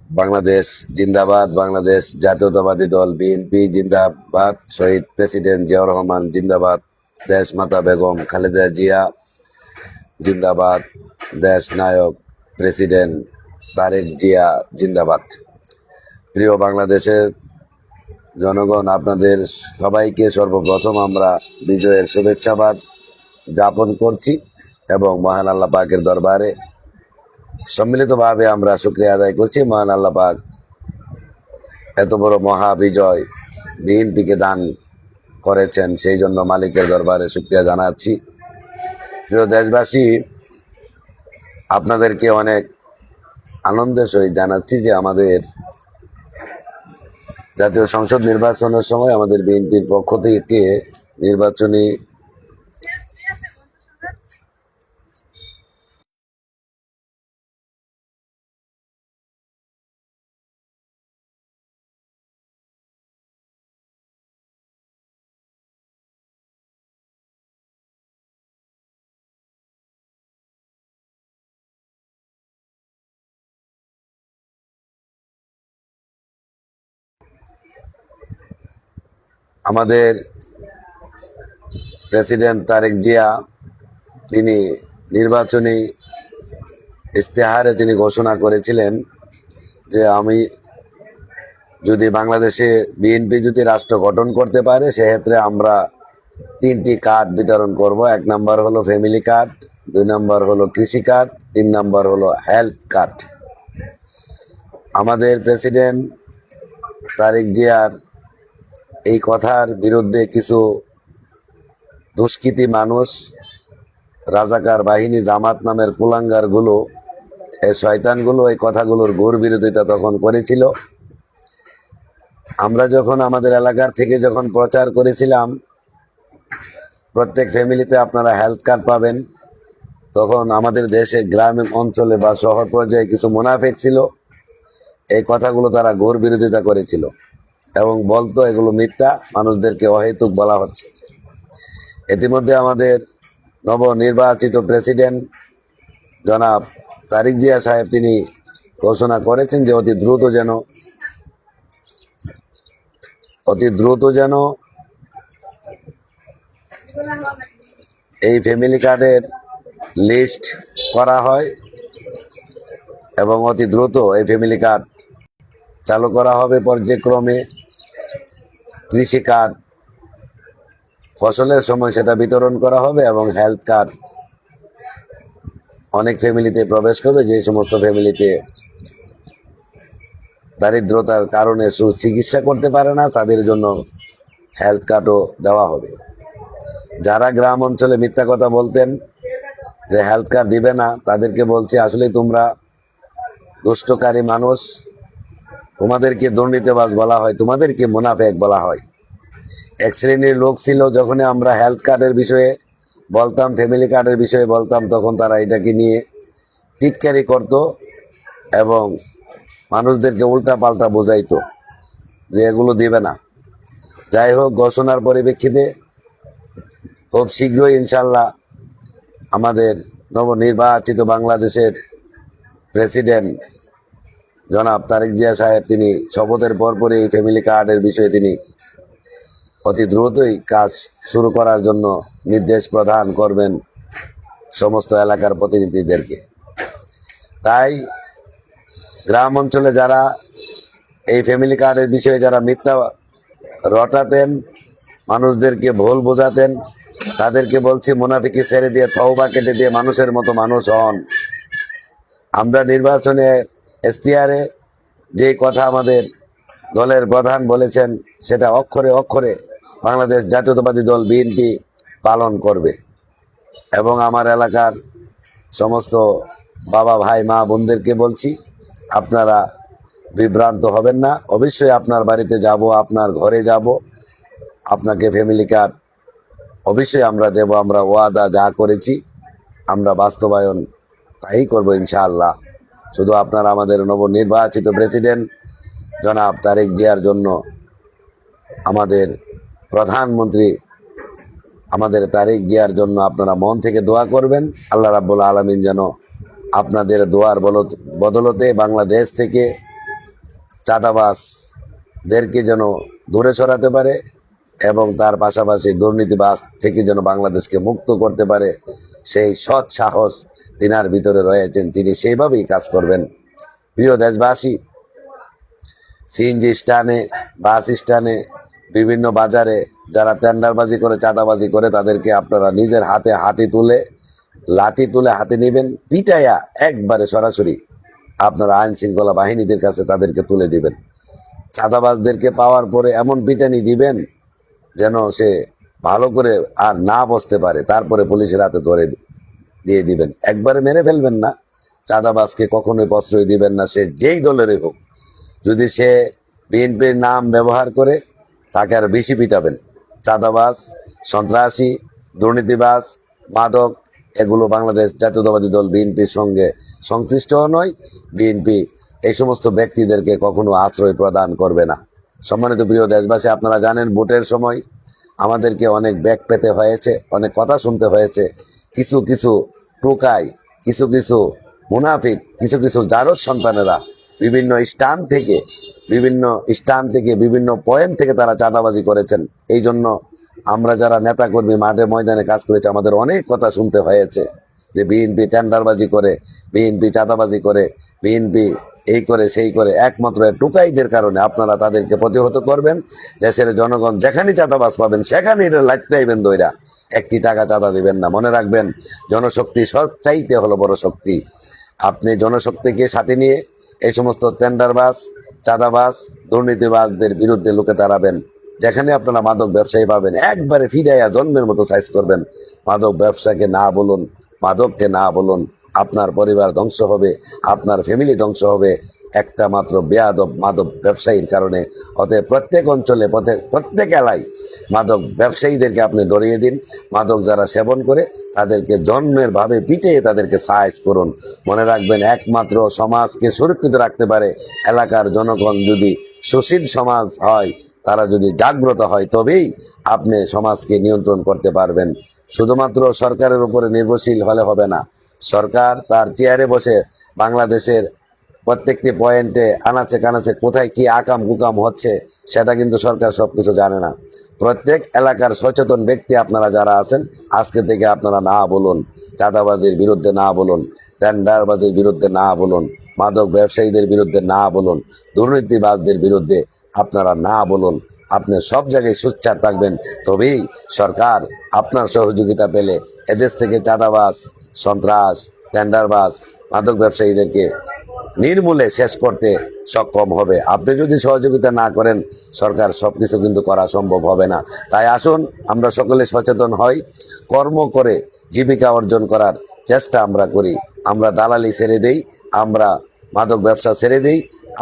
বাংলাদেশ জিন্দাবাদ, বাংলাদেশ জাতীয়তাবাদী দল বিএনপি জিন্দাবাদ, শহীদ প্রেসিডেন্ট জিয়াউর রহমান জিন্দাবাদ, দেশ মাতা বেগম খালেদা জিয়া জিন্দাবাদ, দেশ নায়ক প্রেসিডেন্ট তারেক জিয়া জিন্দাবাদ। প্রিয় বাংলাদেশের জনগণ, আপনাদের সবাইকে সর্বপ্রথম আমরা বিজয়ের শুভেচ্ছাবাদ যাপন করছি এবং মহান আল্লাহ পাকের দরবারে সম্মিলিতভাবে আমরা শুকরিয়া আদায় করছি। মহান আল্লাহ পাক এত বড় মহা বিজয় বিএনপিকে দান করেছেন, সেই জন্য মালিকের দরবারে শুকরিয়া জানাচ্ছি। প্রিয় দেশবাসী, আপনাদেরকে অনেক আনন্দের সহিত জানাচ্ছি যে আমাদের জাতীয় সংসদ নির্বাচনের সময় আমাদের বিএনপির পক্ষ থেকে নির্বাচনী আমাদের প্রেসিডেন্ট তারেক জিয়া তিনি নির্বাচনী ইস্তেহারে তিনি ঘোষণা করেছিলেন যে আমি যদি বাংলাদেশে বিএনপি যদি রাষ্ট্র গঠন করতে পারে সেক্ষেত্রে আমরা 3টি কার্ড বিতরণ করব। 1 নম্বর হলো ফ্যামিলি কার্ড, 2 নম্বর হলো কৃষি কার্ড, 3 নম্বর হলো হেলথ কার্ড। আমাদের প্রেসিডেন্ট তারেক জিয়ার এই কথার বিরুদ্ধে কিছু দুষ্কৃতী মানুষ, রাজাকার বাহিনী, জামাত নামের কুলাঙ্গারগুলো, এই শয়তানগুলো এই কথাগুলোর ঘোর বিরোধিতা তখন করেছিল। আমরা যখন আমাদের এলাকার থেকে যখন প্রচার করেছিলাম প্রত্যেক ফ্যামিলিতে আপনারা হেলথ কার্ড পাবেন, তখন আমাদের দেশে গ্রাম অঞ্চলে বা শহর পর্যায়ে কিছু মুনাফিক ছিল, এই কথাগুলো তারা ঘোর বিরোধিতা করেছিল এবং বলতো এগুলো মিথ্যা, মানুষদেরকে অহেতুক বলা হচ্ছে। ইতিমধ্যে আমাদের নবনির্বাচিত প্রেসিডেন্ট জনাব তারেক জিয়া সাহেব তিনি ঘোষণা করেছেন যে অতি দ্রুত যেন এই ফ্যামিলি কার্ডের লিস্ট করা হয় এবং অতি দ্রুত এই ফ্যামিলি কার্ড চালু করা হবে। পর্যায়ক্রমে কৃষি কার্ড ফসলের সময় সেটা বিতরণ করা হবে এবং হেলথ কার্ড অনেক ফ্যামিলিতে প্রবেশ করবে। যে সমস্ত ফ্যামিলিতে দারিদ্রতার কারণে সুচিকিৎসা করতে পারে না তাদের জন্য হেলথ কার্ডও দেওয়া হবে। যারা গ্রাম অঞ্চলে মিথ্যা কথা বলতেন যে হেলথ কার্ড দিবে না, তাদেরকে বলছি আসলে তোমরা দুষ্টকারী মানুষ, তোমাদেরকে দুর্নীতিবাজ বলা হয়, তোমাদেরকে মুনাফেক বলা হয়। এক শ্রেণীর লোক ছিল, যখন আমরা হেলথ কার্ডের বিষয়ে বলতাম, ফ্যামিলি কার্ডের বিষয়ে বলতাম, তখন তারা এটাকে নিয়ে টিটকারি করত এবং মানুষদেরকে উল্টা পাল্টা বোঝাইতো যে এগুলো দিবে না। যাই হোক, ঘোষণার পরিপ্রেক্ষিতে খুব শীঘ্রই ইনশাল্লাহ আমাদের নবনির্বাচিত বাংলাদেশের প্রেসিডেন্ট জনাব তারেক জিয়া সাহেব তিনি শপথের পরপরই এই ফ্যামিলি কার্ডের বিষয়ে তিনি অতি দ্রুতই কাজ শুরু করার জন্য নির্দেশ প্রদান করবেন সমস্ত এলাকার প্রতিনিধিদেরকে। তাই গ্রাম অঞ্চলে যারা এই ফ্যামিলি কার্ডের বিষয়ে যারা মিথ্যা রটাতেন, মানুষদেরকে ভুল বোঝাতেন, তাদেরকে বলছি মুনাফিকি ছেড়ে দিয়ে তওবা কেটে দিয়ে মানুষের মতো মানুষ হন। আমরা নির্বাচনে ইশতেহারে যে কথা আমাদের দলের প্রধান বলেছেন সেটা অক্ষরে অক্ষরে বাংলাদেশ জাতীয়তাবাদী দল বিএনপি পালন করবে এবং আমার এলাকার সমস্ত বাবা ভাই মা বোনদেরকে বলছি আপনারা বিভ্রান্ত হবেন না। অবশ্যই আপনার বাড়িতে যাব, আপনার ঘরে যাব, আপনাকে ফ্যামিলি কার্ড অবশ্যই আমরা দেব। আমরা ওয়াদা যা করেছি আমরা বাস্তবায়ন তাই করবো ইনশাআল্লাহ। শুধু আপনারা আমাদের নবনির্বাচিত প্রেসিডেন্ট জনাব তারেক জিয়ার জন্য, আমাদের প্রধানমন্ত্রী আমাদের তারেক জিয়ার জন্য আপনারা মন থেকে দোয়া করবেন। আল্লাহ রাব্বুল আলামিন যেন আপনাদের দোয়ার বদলতে বাংলাদেশ থেকে চাঁদাবাজদেরকে যেন দূরে সরাতে পারে এবং তার পাশাপাশি দুর্নীতিবাজ থেকে যেন বাংলাদেশকে মুক্ত করতে পারে, সেই সৎ সাহস তিনার ভিতরে রয়েছেন, তিনি সেইভাবেই কাজ করবেন। প্রিয় দেশবাসী, সিএনজি স্ট্যান্ডে, বাস স্ট্যান্ডে, বিভিন্ন বাজারে যারা টেন্ডারবাজি করে, চাঁদাবাজি করে, তাদেরকে আপনারা নিজের হাতে লাঠি তুলে হাতে নেবেন, পিটাইয়া একবারে সরাসরি আপনারা আইন শৃঙ্খলা বাহিনীদের কাছে তাদেরকে তুলে দিবেন। চাঁদাবাজদেরকে পাওয়ার পরে এমন পিটানি দিবেন যেন সে ভালো করে আর না বসতে পারে, তারপরে পুলিশের হাতে ধরে দিয়ে দিবেন। একবারে মেরে ফেলবেন না। চাঁদাবাজকে কখনোই প্রশ্রয় দিবেন না, সে যেই দলেরই হোক। যদি সে বিএনপির নাম ব্যবহার করে, তাকে আরো বেশি পিটাবেন। চাঁদাবাজ, সন্ত্রাসী, দুর্নীতিবাজ, মাদক, এগুলো বাংলাদেশ জাতীয়তাবাদী দল বিএনপির সঙ্গে সংশ্লিষ্টও নয়। বিএনপি এই সমস্ত ব্যক্তিদেরকে কখনো আশ্রয় প্রদান করবে না। সম্মানিত প্রিয় দেশবাসী, আপনারা জানেন ভোটের সময় আমাদেরকে অনেক ব্যাক পেতে হয়েছে, অনেক কথা শুনতে হয়েছে। কিছু কিছু টোকাই, কিছু কিছু মুনাফিক, কিছু কিছু জারজ সন্তানেরা বিভিন্ন স্থান থেকে বিভিন্ন পয়েন্ট থেকে তারা চাঁদাবাজি করেছেন। এই জন্য আমরা যারা নেতাকর্মী মাঠে ময়দানে কাজ করেছি, আমাদের অনেক কথা শুনতে হয়েছে যে বিএনপি টেন্ডারবাজি করে, বিএনপি চাঁদাবাজি করে, বিএনপি এই করে সেই করে। একমাত্র টুকাইদের কারণে আপনারা তাদেরকে প্রতিহত করবেন। দেশের জনগণ যেখানেই চাঁদাবাজ পাবেন সেখানেই লাইতে আইবেন দইরা, একটি টাকা চাঁদা দিবেন না। মনে রাখবেন, জনশক্তি সবচাইতে হলো বড় শক্তি। আপনি জনশক্তিকে সাথে নিয়ে এই সমস্ত টেন্ডারবাজ, চাঁদাবাজ, দুর্নীতিবাজদের বিরুদ্ধে লুকে দাঁড়াবেন। যেখানে আপনারা মাদক ব্যবসায়ী পাবেন, একবারে ফিরাইয়া জন্মের মতো সাইজ করবেন। মাদক ব্যবসাকে না বলুন, মাদককে না বলুন। আপনার পরিবার ধ্বংস হবে, আপনার ফ্যামিলি ধ্বংস হবে একটা মাত্র বেয়াদব মাদক ব্যবসায়ীর কারণে। অতএব প্রত্যেক অঞ্চলে, প্রত্যেক এলাকায় মাদক ব্যবসায়ীদেরকে আপনি ধরিয়ে দিন। মাদক যারা সেবন করে তাদেরকে জন্মের ভাবে পিটিয়ে তাদেরকে সাইজ করুন। মনে রাখবেন, একমাত্র সমাজকে সুরক্ষিত রাখতে পারে এলাকার জনগণ। যদি সুশীল সমাজ হয়, তারা যদি জাগ্রত হয়, তবেই আপনি সমাজকে নিয়ন্ত্রণ করতে পারবেন। শুধুমাত্র সরকারের উপরে নির্ভরশীল হলে হবে না। সরকার তার চেয়ারে বসে বাংলাদেশের প্রত্যেকটি পয়েন্টে, আনাচে কানাচে কোথায় কি আকাম কুকাম হচ্ছে সেটা কিন্তু সরকার সবকিছু জানে না। প্রত্যেক এলাকার সচেতন ব্যক্তি আপনারা যারা আছেন, আজকে থেকে আপনারা না বলুন, চাঁদাবাজির বিরুদ্ধে না বলুন, টেন্ডারবাজির বিরুদ্ধে না বলুন, মাদক ব্যবসায়ীদের বিরুদ্ধে না বলুন, দুর্নীতিবাজদের বিরুদ্ধে আপনারা না বলুন। আপনি সব জায়গায় সোচ্চার থাকবেন, তবেই সরকার আপনার সহযোগিতা পেলে এদেশ থেকে চাঁদাবাজ, সন্ত্রাস, টেন্ডারবাজ, মাদক ব্যবসায়ীদেরকে নির্মূলে শেষ করতে সক্ষম হবে। আপনি যদি সহযোগিতা না করেন, সরকার সবকিছু কিন্তু করা সম্ভব হবে না। তাই আসুন আমরা সকলে সচেতন হই, কর্ম করে জীবিকা অর্জন করার চেষ্টা আমরা করি। আমরা দালালি ছেড়ে দেই, আমরা মাদক ব্যবসা ছেড়ে দেই,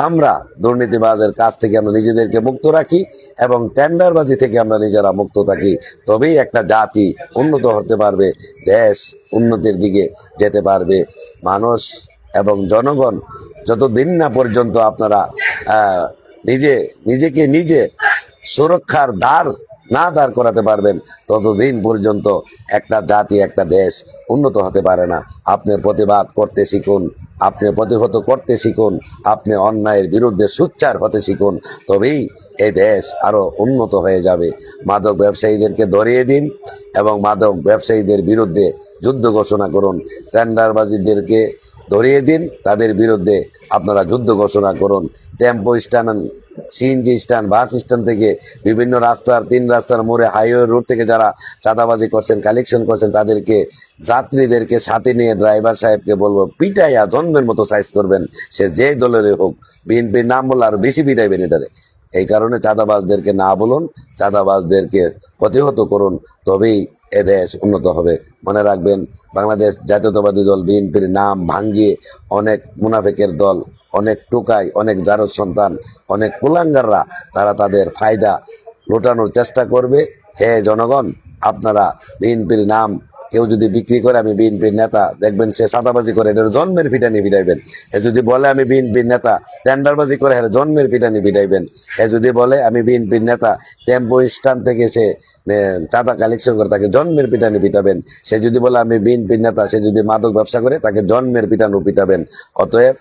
আমরা দুর্নীতিবাজের কাছ থেকে আমরা নিজেদেরকে মুক্ত রাখি এবং টেন্ডারবাজি থেকে আমরা নিজেরা মুক্ত থাকি। তবেই একটা জাতি উন্নত হতে পারবে, দেশ উন্নতির দিকে যেতে পারবে। মানুষ এবং জনগণ যতদিন না পর্যন্ত আপনারা নিজে সুরক্ষার দাঁড় করাতে পারবেন, ততদিন পর্যন্ত একটা জাতি, একটা দেশ উন্নত হতে পারে না। আপনি প্রতিবাদ করতে শিখুন, আপনি প্রতিহত করতে শিখুন, আপনি অন্যায়ের বিরুদ্ধে সোচ্চার হতে শিখুন, তবেই এই দেশ আরো উন্নত হয়ে যাবে। মাদক ব্যবসায়ীদেরকে ধরিয়ে দিন এবং মাদক ব্যবসায়ীদের বিরুদ্ধে যুদ্ধ ঘোষণা করুন। টেন্ডারবাজিদেরকে ধরিয়ে দিন, তাদের বিরুদ্ধে আপনারা যুদ্ধ ঘোষণা করুন। Tempo stand, CNG stand, bus stand থেকে বিভিন্ন রাস্তার, 3 রাস্তার মোড়ে, হাইওয়ে রোড থেকে যারা চাঁদাবাজি করছেন, কালেকশন করছেন, তাদেরকে, যাত্রীদেরকে সাথে নিয়ে ড্রাইভার সাহেবকে বলবো, পিটাইয়া জন্মের মতো সাইজ করবেন। সে যে দলেরই হোক, বিএনপির নাম বললে আরো বেশি পিটাইবেন এটারে। এই কারণে চাঁদাবাজদেরকে না বলুন, চাঁদাবাজদেরকে প্রতিহত করুন, তবেই এ দেশ উন্নত হবে। মনে রাখবেন, বাংলাদেশ জাতীয়তাবাদী দল বিএনপির নাম ভাঙ্গিয়ে অনেক মুনাফিকের দল, অনেক টোকাই, অনেক জারজ সন্তান, অনেক কুলাঙ্গাররা তারা তাদের ফায়দা লুটানোর চেষ্টা করবে। হে জনগণ, আপনারা বিএনপির নাম কেউ যদি বিক্রি করে আমি বিএনপির নেতা, দেখবেন সে চাঁদাবাজি করে, এটার জন্মের পিটানি পিটাইবেন। এ যদি বলে আমি বিএনপির নেতা, টেন্ডারবাজি করে, এর জন্মের পিটানি পিটাইবেন। এ যদি বলে আমি বিএনপির নেতা, টেম্পো স্ট্যান্ড থেকে সে চাঁদা কালেকশন করে, তাকে জন্মের পিটানি পিটাবেন। সে যদি বলে আমি বিএনপির নেতা, সে যদি মাদক ব্যবসা করে, তাকে জন্মের পিটানো পিটাবেন। অতএব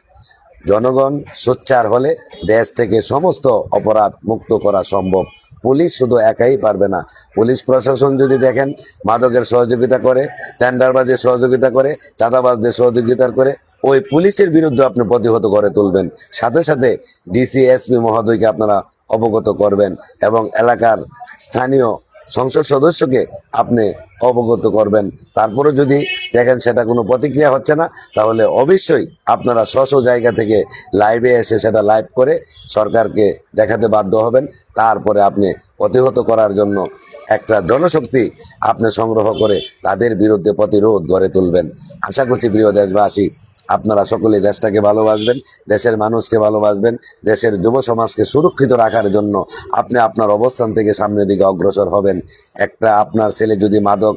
জনগণ সোচ্চার হলে দেশ থেকে সমস্ত অপরাধ মুক্ত করা সম্ভব। পুলিশ শুধু একাই পারবে না। পুলিশ প্রশাসন যদি দেখেন মাদকের সহযোগিতা করে, টেন্ডারবাজের সহযোগিতা করে, চাঁদাবাজদের সহযোগিতা করে, ওই পুলিশের বিরুদ্ধে আপনি প্রতিহত করে তুলবেন। সাথে সাথে ডিসি এসপি মহোদয়কে আপনারা অবগত করবেন এবং এলাকার স্থানীয় সংসদ সদস্যকে আপনি অবগত করবেন। তারপরে যদি দেখেন সেটা কোনো প্রতিক্রিয়া হচ্ছে না, তাহলে অবশ্যই আপনারা স্ব জায়গা থেকে লাইভে এসে সেটা লাইভ করে সরকারকে দেখাতে বাধ্য হবেন। তারপরে আপনি প্রতিহত করার জন্য একটা জনশক্তি আপনি সংগ্রহ করে তাদের বিরুদ্ধে প্রতিরোধ গড়ে তুলবেন। আশা করছি প্রিয় দেশবাসী, আপনারা সকলেই দেশটাকে ভালোবাসবেন, দেশের মানুষকে ভালোবাসবেন, দেশের যুব সমাজকে সুরক্ষিত রাখার জন্য আপনি আপনার অবস্থান থেকে সামনের দিকে অগ্রসর হবেন। একটা আপনার ছেলে যদি মাদক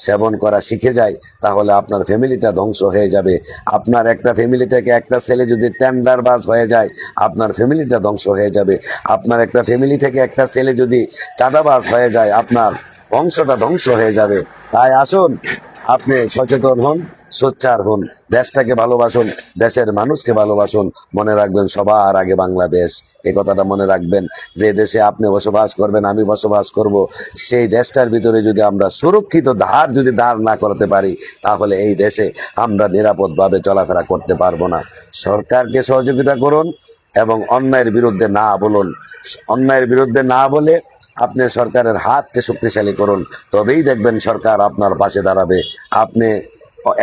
সেবন করা শিখে যায় তাহলে আপনার ফ্যামিলিটা ধ্বংস হয়ে যাবে। আপনার একটা ফ্যামিলি থেকে একটা ছেলে যদি টেন্ডারবাজ হয়ে যায় আপনার ফ্যামিলিটা ধ্বংস হয়ে যাবে। আপনার একটা ফ্যামিলি থেকে একটা ছেলে যদি চাঁদাবাজ হয়ে যায় আপনার বংশটা ধ্বংস হয়ে যাবে। তাই আসুন আপনি সচেতন হন, সোচ্চার হন, দেশটাকে ভালোবাসুন, দেশের মানুষকে ভালোবাসুন। মনে রাখবেন সবার আগে বাংলাদেশ। এই কথাটা মনে রাখবেন, যে দেশে আপনি বসবাস করবেন, আমি বসবাস করব, সেই দেশটার ভিতরে যদি আমরা সুরক্ষিত যদি দাঁড় না করতে পারি তাহলে এই দেশে আমরা নিরাপদভাবে চলাফেরা করতে পারবো না। সরকারকে সহযোগিতা করুন এবং অন্যায়ের বিরুদ্ধে না বলুন। অন্যায়ের বিরুদ্ধে না বলে আপনি সরকারের হাতকে শক্তিশালী করুন, তবেই দেখবেন সরকার আপনার পাশে দাঁড়াবে। আপনি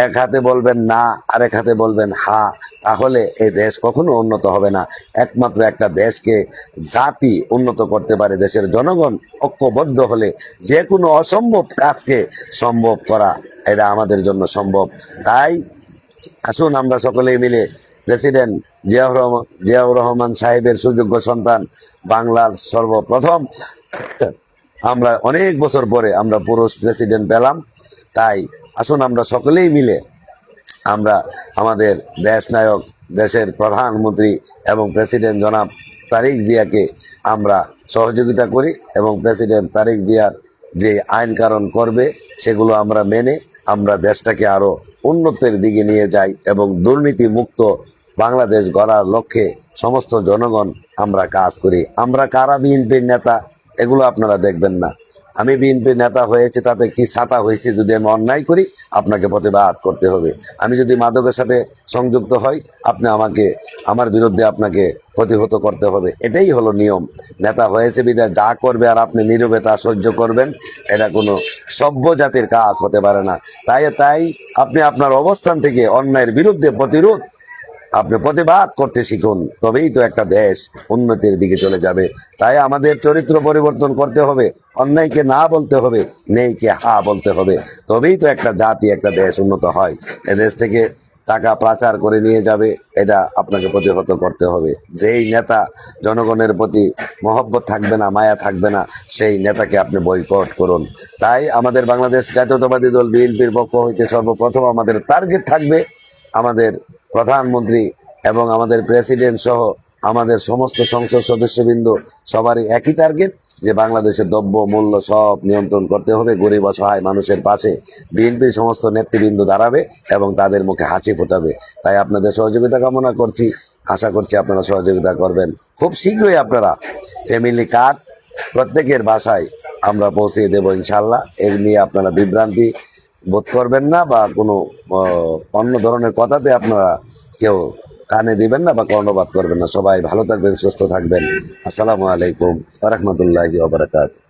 এক হাতে বলবেন না, আরেক হাতে বলবেন হা, তাহলে এই দেশ কখনো উন্নত হবে না। একমাত্র একটা দেশকে জাতি উন্নত করতে পারে দেশের জনগণ ঐক্যবদ্ধ হলে। যে কোনো অসম্ভব কাজকে সম্ভব করা এটা আমাদের জন্য সম্ভব। তাই আসুন আমরা সকলেই মিলে প্রেসিডেন্ট জিয়াউর রহমান সাহেবের সুযোগ্য সন্তান, বাংলার সর্বপ্রথম, আমরা অনেক বছর পরে আমরা পুরুষ প্রেসিডেন্ট পেলাম। তাই আসুন আমরা সকলেই মিলে আমরা আমাদের দেশ নায়ক, দেশের প্রধানমন্ত্রী এবং প্রেসিডেন্ট জনাব তারেক জিয়াকে আমরা সহযোগিতা করি এবং প্রেসিডেন্ট তারেক জিয়ার যে আইন কানুন করবে সেগুলো আমরা মেনে আমরা দেশটাকে আরও উন্নতির দিকে নিয়ে যাই এবং দুর্নীতি মুক্ত বাংলাদেশ গড়ার লক্ষ্যে সমস্ত জনগণ আমরা কাজ করি। আমরা কারা বিএনপির নেতা এগুলো আপনারা দেখবেন না। আমি বিএনপির নেতা হয়েছে তাতে কি ছাতা হয়েছে, যদি আমি অন্যায় করি আপনাকে প্রতিবাদ করতে হবে। আমি যদি মাদকের সাথে সংযুক্ত হই আপনি আমার বিরুদ্ধে আপনাকে প্রতিহত করতে হবে। এটাই হলো নিয়ম। নেতা হয়েছে বিধায় যা করবে আর আপনি নীরবে তা সহ্য করবেন, এটা কোনো সভ্য জাতির কাজ হতে পারে না। তাই আপনি আপনার অবস্থান থেকে অন্যায়ের বিরুদ্ধে আপনি প্রতিবাদ করতে শিখুন, তবেই তো একটা দেশ উন্নতির দিকে চলে যাবে। তাই আমাদের চরিত্র পরিবর্তন করতে হবে, অন্যায়কে না বলতে হবে, নেইকে হা বলতে হবে, তবেই তো একটা জাতি একটা দেশ উন্নত হয়। এদেশ থেকে টাকা পাচার করে নিয়ে যাবে, এটা আপনাকে প্রতিহত করতে হবে। যেই নেতা জনগণের প্রতি মহব্বত থাকবে না, মায়া থাকবে না, সেই নেতাকে আপনি বয়কট করুন। তাই আমাদের বাংলাদেশ জাতীয়তাবাদী দল বিএনপির পক্ষ হইতে সর্বপ্রথম আমাদের টার্গেট থাকবে আমাদের প্রধানমন্ত্রী এবং আমাদের প্রেসিডেন্ট সহ আমাদের সমস্ত সংসদ সদস্যবৃন্দ সবারই একই টার্গেট, যে বাংলাদেশের দ্রব্য মূল্য সব নিয়ন্ত্রণ করতে হবে, গরিব অসহায় মানুষের পাশে বিএনপির সমস্ত নেতৃবৃন্দ দাঁড়াবে এবং তাদের মুখে হাসি ফোটাবে। তাই আপনাদের সহযোগিতা কামনা করছি, আশা করছি আপনারা সহযোগিতা করবেন। খুব শীঘ্রই আপনারা ফ্যামিলি কার্ড প্রত্যেকের বাসায় আমরা পৌঁছে দেব ইনশাল্লাহ। এর নিয়ে আপনারা বিভ্রান্তি বোধ করবেন না বা কোনো অন্য ধরনের কথাতে আপনারা কেউ কানে দিবেন না বা কর্ণপাত করবেন না। সবাই ভালো থাকবেন, সুস্থ থাকবেন। আসসালামু আলাইকুম ওয়া রাহমাতুল্লাহি ওয়া বারাকাতুহু।